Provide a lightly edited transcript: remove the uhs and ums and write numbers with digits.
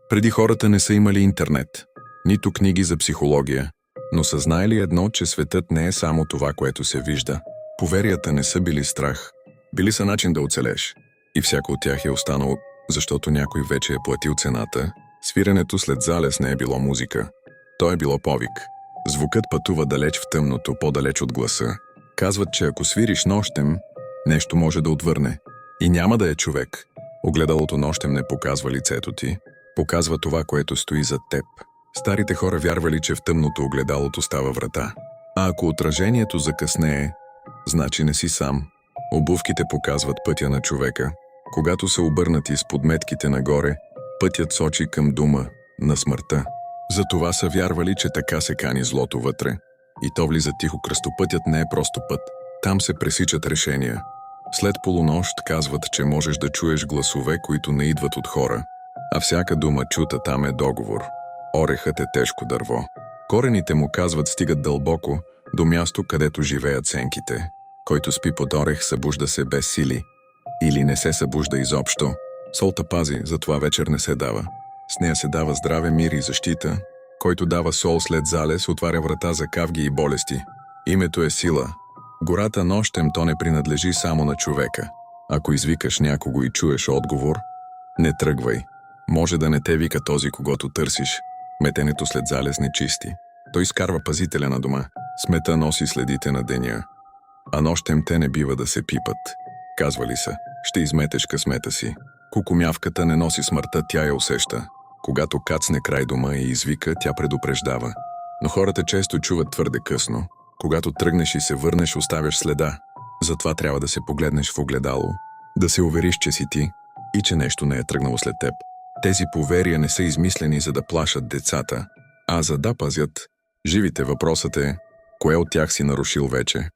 Преди хората не са имали интернет, нито книги за психология, но са знаели едно, че светът не е само това, което се вижда. Поверията не са били страх, били са начин да оцелеш. И всяко от тях е останало, защото някой вече е платил цената. Свиренето след залез не е било музика. То е било повик. Звукът пътува далеч в тъмното, по-далеч от гласа. Казват, че ако свириш нощем, нещо може да отвърне. И няма да е човек. Огледалото нощем не показва лицето ти, показва това, което стои зад теб. Старите хора вярвали, че в тъмното огледалото става врата. А ако отражението закъснее, значи не си сам. Обувките показват пътя на човека. Когато са обърнати с подметките нагоре, пътят сочи към дома на смъртта. Затова са вярвали, че така се кани злото вътре. И то влиза тихо. Кръстопътят не е просто път. Там се пресичат решения. След полунощ казват, че можеш да чуеш гласове, които не идват от хора. А всяка дума чута там е договор. Орехът е тежко дърво. Корените му, казват, стигат дълбоко, до място, където живеят сенките. Който спи под орех, събужда се без сили. Или не се събужда изобщо. Солта пази, затова вечер не се дава. С нея се дава здраве, мир и защита. Който дава сол след залез, отваря врата за кавги и болести. Името е сила. Гората нощем то не принадлежи само на човека. Ако извикаш някого и чуеш отговор, не тръгвай. Може да не те вика този, когото търсиш. Метенето след залез не чисти. Той изкарва пазителя на дома. Смета носи следите на деня. А нощем те не бива да се пипат. Казвали са, ще изметеш късмета си. Кукумявката не носи смъртта, тя я усеща. Когато кацне край дома и извика, тя предупреждава. Но хората често чуват твърде късно. Когато тръгнеш и се върнеш, оставяш следа. Затова трябва да се погледнеш в огледало, да се увериш, че си ти и че нещо не е тръгнало след теб. Тези поверия не са измислени, за да плашат децата, а за да пазят живите. Въпросът е, кое от тях си нарушил вече?